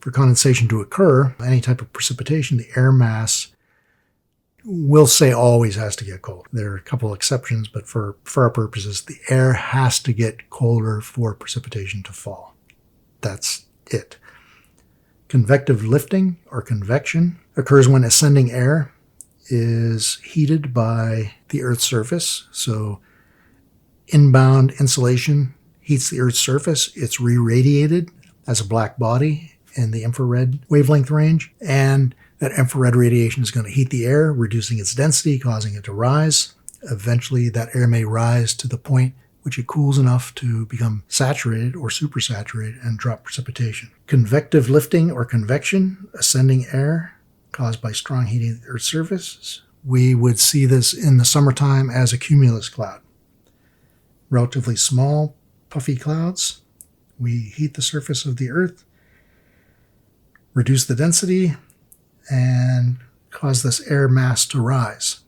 For condensation to occur, any type of precipitation, the air mass, we'll say always has to get cold. There are a couple exceptions, but for our purposes, the air has to get colder for precipitation to fall. That's it. Convective lifting or convection occurs when ascending air is heated by the Earth's surface. So inbound insolation heats the Earth's surface. It's re-radiated as a black body in the infrared wavelength range. And that infrared radiation is going to heat the air, reducing its density, causing it to rise. Eventually, that air may rise to the point which it cools enough to become saturated or supersaturated and drop precipitation. Convective lifting or convection, ascending air caused by strong heating of the Earth's surface. We would see this in the summertime as a cumulus cloud. Relatively small, puffy clouds. We heat the surface of the Earth, reduce the density, and cause this air mass to rise.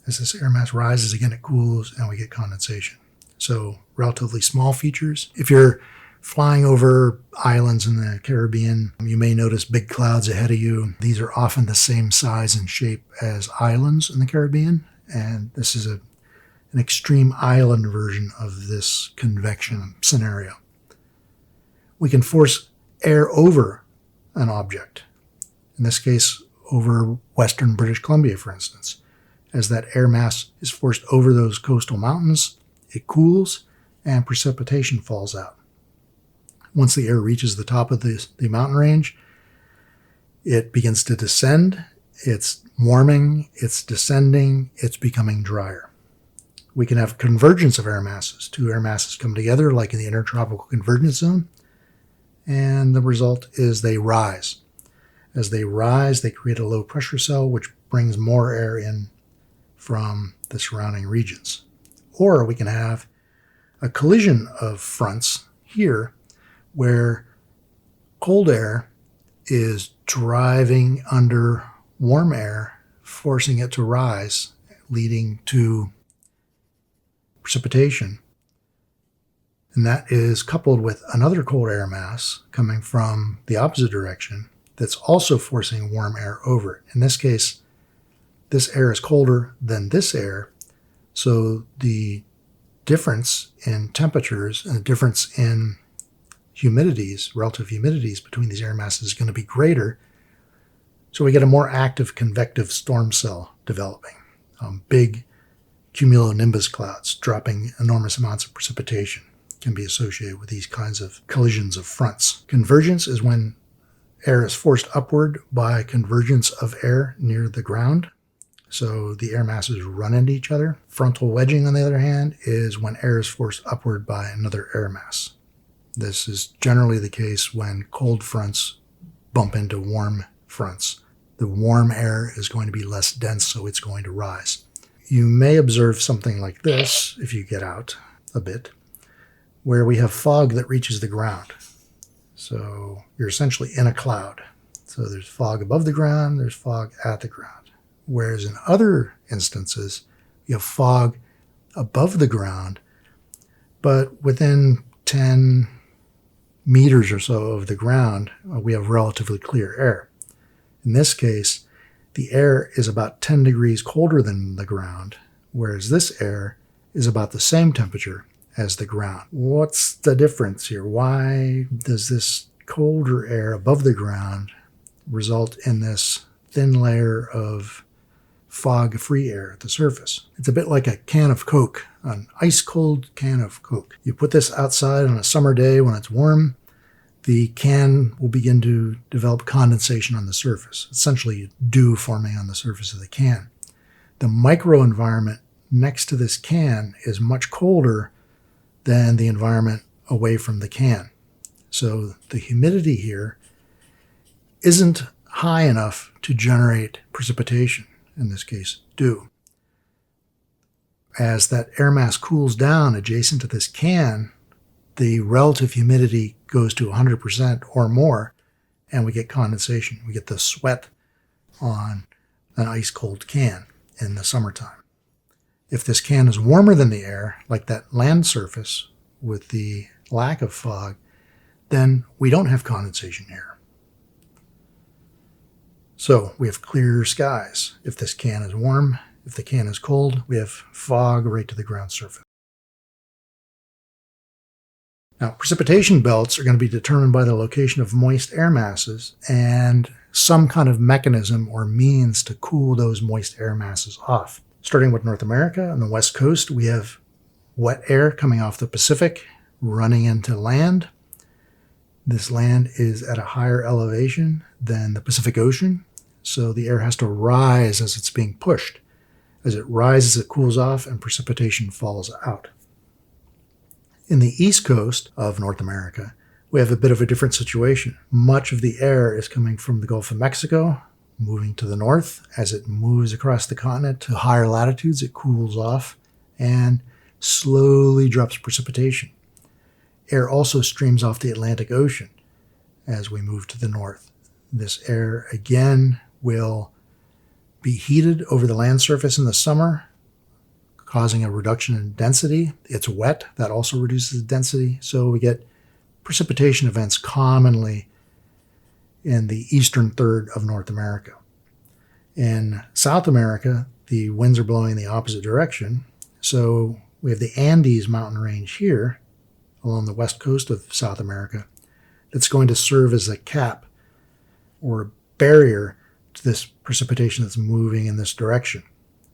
As this air mass rises, again, it cools and we get condensation. So relatively small features. If you're flying over islands in the Caribbean, you may notice big clouds ahead of you. These are often the same size and shape as islands in the Caribbean, and this is an extreme island version of this convection scenario. We can force air over an object, in this case over western British Columbia, for instance. As that air mass is forced over those coastal mountains, it cools and precipitation falls out. Once the air reaches the top of the mountain range, it begins to descend. It's warming, it's descending, it's becoming drier. We can have convergence of air masses. Two air masses come together, like in the intertropical convergence zone, and the result is they rise. As they rise, they create a low pressure cell, which brings more air in from the surrounding regions. Or we can have a collision of fronts here where cold air is driving under warm air, forcing it to rise, leading to precipitation. And that is coupled with another cold air mass coming from the opposite direction that's also forcing warm air over it. In this case, this air is colder than this air, so the difference in temperatures and the difference in humidities, relative humidities between these air masses is going to be greater. So we get a more active convective storm cell developing. Big cumulonimbus clouds dropping enormous amounts of precipitation can be associated with these kinds of collisions of fronts. Convergence is when air is forced upward by convergence of air near the ground. So the air masses run into each other. Frontal wedging, on the other hand, is when air is forced upward by another air mass. This is generally the case when cold fronts bump into warm fronts. The warm air is going to be less dense, so it's going to rise. You may observe something like this, if you get out a bit, where we have fog that reaches the ground. So you're essentially in a cloud. So there's fog above the ground, there's fog at the ground. Whereas in other instances, you have fog above the ground, but within 10 meters or so of the ground, we have relatively clear air. In this case, the air is about 10 degrees colder than the ground, whereas this air is about the same temperature as the ground. What's the difference here? Why does this colder air above the ground result in this thin layer of fog-free air at the surface? It's a bit like a can of Coke, an ice-cold can of Coke. You put this outside on a summer day when it's warm, the can will begin to develop condensation on the surface, essentially dew forming on the surface of the can. The microenvironment next to this can is much colder than the environment away from the can. So the humidity here isn't high enough to generate precipitation, in this case, dew. As that air mass cools down adjacent to this can, the relative humidity goes to 100% or more, and we get condensation. We get the sweat on an ice-cold can in the summertime. If this can is warmer than the air, like that land surface with the lack of fog, then we don't have condensation here. So we have clear skies if this can is warm. If the can is cold, we have fog right to the ground surface. Now, precipitation belts are going to be determined by the location of moist air masses and some kind of mechanism or means to cool those moist air masses off. Starting with North America, on the west coast, we have wet air coming off the Pacific, running into land. This land is at a higher elevation than the Pacific Ocean, so the air has to rise as it's being pushed. As it rises, it cools off and precipitation falls out. In the east coast of North America, we have a bit of a different situation. Much of the air is coming from the Gulf of Mexico, moving to the north. As it moves across the continent to higher latitudes, it cools off and slowly drops precipitation. Air also streams off the Atlantic Ocean as we move to the north. This air, again, will be heated over the land surface in the summer, causing a reduction in density. It's wet, that also reduces density, so we get precipitation events commonly in the eastern third of North America. In South America, the winds are blowing in the opposite direction, so we have the Andes mountain range here along the west coast of South America that's going to serve as a cap or a barrier to this precipitation that's moving in this direction.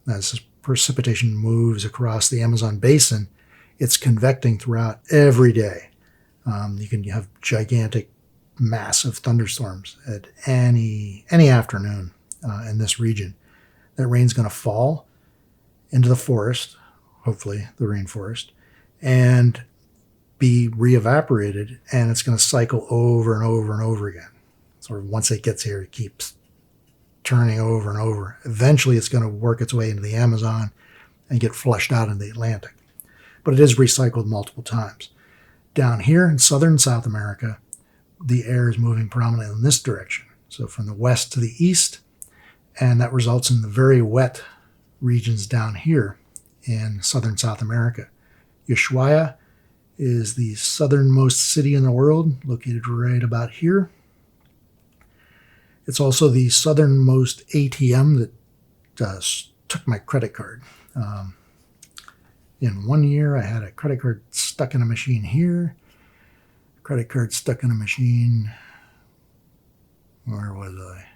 As this precipitation moves across the Amazon basin, it's convecting throughout every day. You can have gigantic, massive thunderstorms at any afternoon in this region. That rain's going to fall into the forest, hopefully the rainforest, and be re-evaporated, and it's going to cycle over and over and over again. Sort of once it gets here, it keeps turning over and over. Eventually, it's going to work its way into the Amazon and get flushed out in the Atlantic. But it is recycled multiple times. Down here in southern South America, the air is moving prominently in this direction. So from the west to the east, and that results in the very wet regions down here in southern South America. Ushuaia is the southernmost city in the world, located right about here. It's also the southernmost ATM that took my credit card. In 1 year, I had a credit card stuck in a machine here, credit card stuck in a machine, where was I?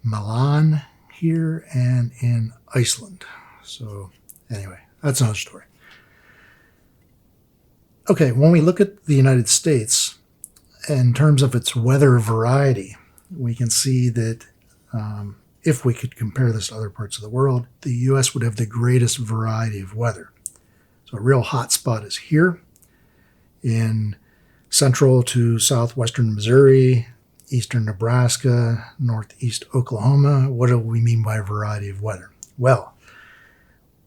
Milan here, and in Iceland. So anyway, that's another story. Okay, when we look at the United States, in terms of its weather variety, we can see that if we could compare this to other parts of the world, the U.S. would have the greatest variety of weather. So a real hot spot is here in central to southwestern Missouri, eastern Nebraska, northeast Oklahoma. What do we mean by variety of weather? Well,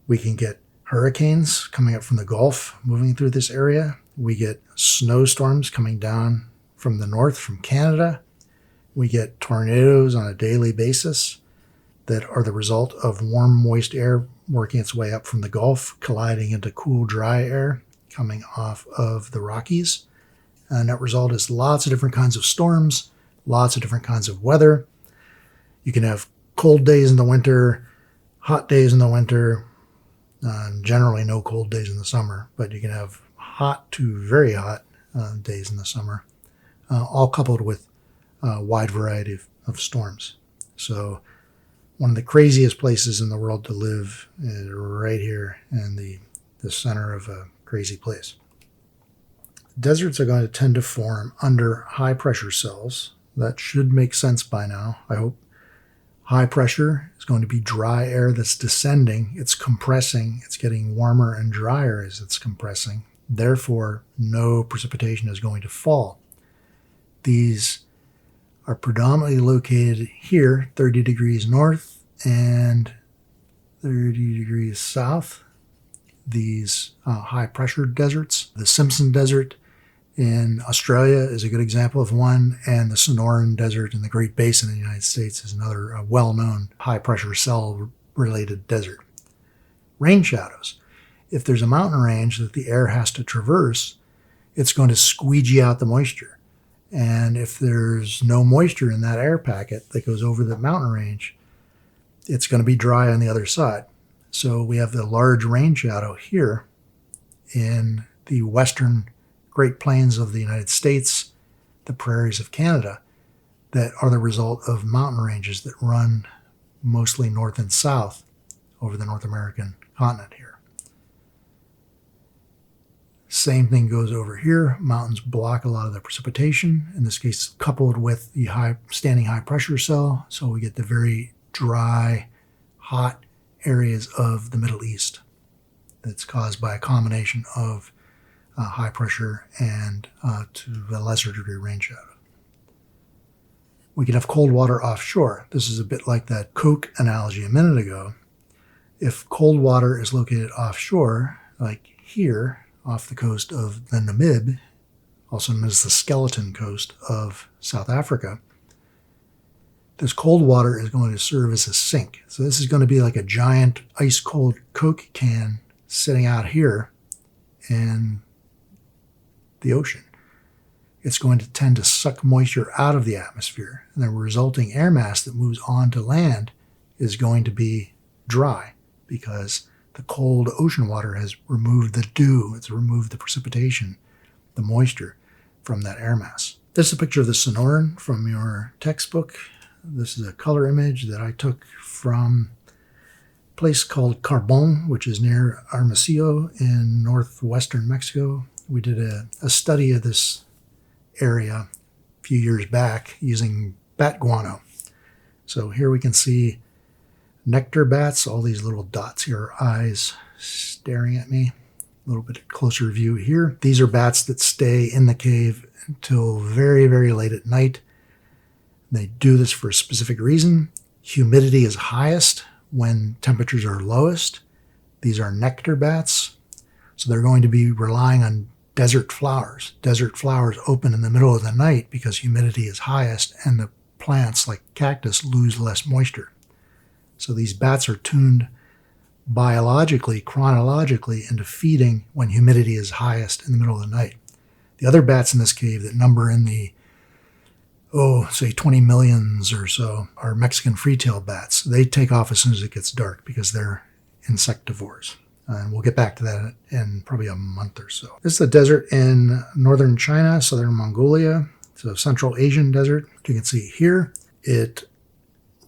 we can get hurricanes coming up from the Gulf moving through this area. We get snowstorms coming down from the north, from Canada. We get tornadoes on a daily basis that are the result of warm, moist air working its way up from the Gulf, colliding into cool, dry air coming off of the Rockies. And that result is lots of different kinds of storms, lots of different kinds of weather. You can have cold days in the winter, hot days in the winter, generally no cold days in the summer, but you can have hot to very hot days in the summer, all coupled with a wide variety of storms. So one of the craziest places in the world to live is right here in the center of a crazy place. Deserts are going to tend to form under high pressure cells. That should make sense by now, I hope. High pressure is going to be dry air that's descending. It's compressing. It's getting warmer and drier as it's compressing. Therefore, no precipitation is going to fall. These are predominantly located here, 30 degrees north and 30 degrees south. These high-pressure deserts. The Simpson Desert in Australia is a good example of one, and the Sonoran Desert in the Great Basin in the United States is another well-known high-pressure cell-related desert. Rain shadows. If there's a mountain range that the air has to traverse, it's going to squeegee out the moisture. And if there's no moisture in that air packet that goes over the mountain range, it's going to be dry on the other side. So we have the large rain shadow here in the western Great Plains of the United States, the prairies of Canada, that are the result of mountain ranges that run mostly north and south over the North American continent here. Same thing goes over here. Mountains block a lot of the precipitation, in this case coupled with the standing high pressure cell, so we get the very dry, hot areas of the Middle East that's caused by a combination of high pressure and, to a lesser degree, rain shadow. We can have cold water offshore. This is a bit like that Coke analogy a minute ago. If cold water is located offshore, like here, off the coast of the Namib, also known as the Skeleton Coast of South Africa, this cold water is going to serve as a sink. So this is going to be like a giant ice-cold Coke can sitting out here in the ocean. It's going to tend to suck moisture out of the atmosphere, and the resulting air mass that moves onto land is going to be dry because the cold ocean water has removed the dew, it's removed the precipitation, the moisture from that air mass. This is a picture of the Sonoran from your textbook. This is a color image that I took from a place called Carbon, which is near Hermosillo in northwestern Mexico. We did a study of this area a few years back using bat guano. So here we can see nectar bats, all these little dots here are eyes staring at me. A little bit closer view here. These are bats that stay in the cave until very, very late at night. They do this for a specific reason. Humidity is highest when temperatures are lowest. These are nectar bats, so they're going to be relying on desert flowers. Desert flowers open in the middle of the night because humidity is highest and the plants like cactus lose less moisture. So these bats are tuned biologically, chronologically into feeding when humidity is highest in the middle of the night. The other bats in this cave that number in the, say 20 millions or so are Mexican free-tailed bats. They take off as soon as it gets dark because they're insectivores. And we'll get back to that in probably a month or so. This is the desert in northern China, southern Mongolia. It's a Central Asian desert. You can see here, it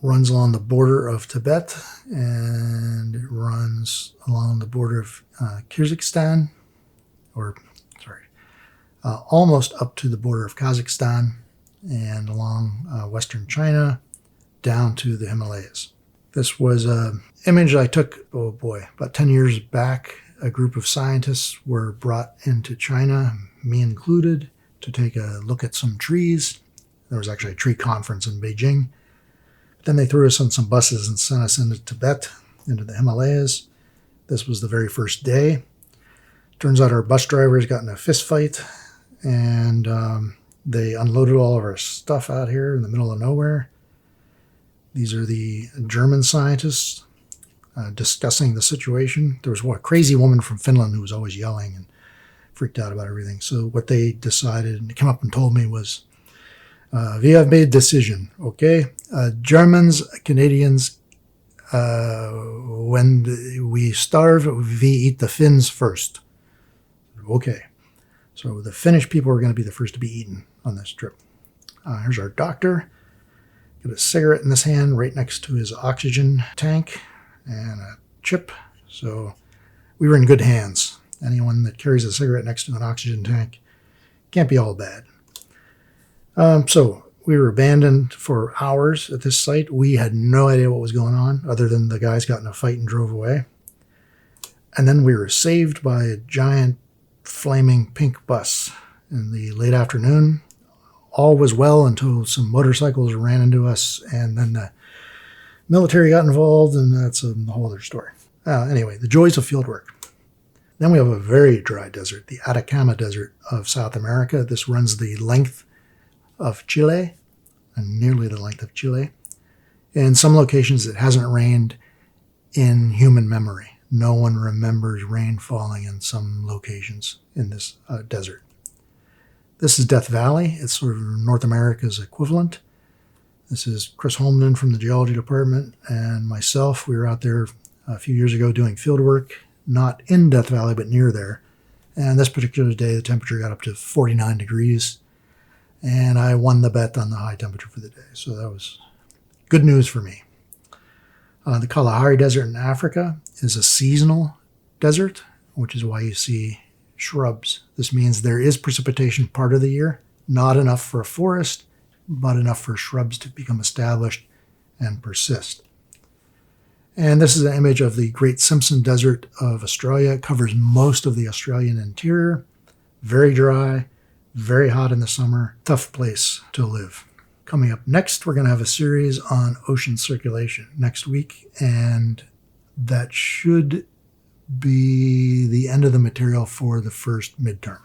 runs along the border of Tibet, and it runs along the border of Kyrgyzstan, almost up to the border of Kazakhstan, and along western China, down to the Himalayas. This was an image I took, about 10 years back. A group of scientists were brought into China, me included, to take a look at some trees. There was actually a tree conference in Beijing. Then they threw us on some buses and sent us into Tibet, into the Himalayas. This was the very first day. Turns out our bus drivers got in a fist fight, and they unloaded all of our stuff out here in the middle of nowhere. These are the German scientists discussing the situation. There was a crazy woman from Finland who was always yelling and freaked out about everything. So what they decided, and they came up and told me, was, we have made a decision, okay? Germans, Canadians, when we starve, we eat the Finns first. Okay. So the Finnish people are going to be the first to be eaten on this trip. Here's our doctor. Got a cigarette in his hand right next to his oxygen tank and a chip. So we were in good hands. Anyone that carries a cigarette next to an oxygen tank can't be all bad. So we were abandoned for hours at this site. We had no idea what was going on other than the guys got in a fight and drove away. And then we were saved by a giant flaming pink bus in the late afternoon. All was well until some motorcycles ran into us, and then the military got involved, and that's a whole other story. Anyway, the joys of field work. Then we have a very dry desert, the Atacama Desert of South America. This runs the length of Chile, and nearly the length of Chile. In some locations, it hasn't rained in human memory. No one remembers rain falling in some locations in this desert. This is Death Valley. It's sort of North America's equivalent. This is Chris Holmden from the Geology Department and myself. We were out there a few years ago doing field work, not in Death Valley, but near there. And this particular day, the temperature got up to 49 degrees. And I won the bet on the high temperature for the day. So that was good news for me. The Kalahari Desert in Africa is a seasonal desert, which is why you see shrubs. This means there is precipitation part of the year, not enough for a forest, but enough for shrubs to become established and persist. And this is an image of the Great Simpson Desert of Australia. It covers most of the Australian interior. Very dry, very hot in the summer, tough place to live. Coming up next, we're going to have a series on ocean circulation next week, and that should be the end of the material for the first midterm.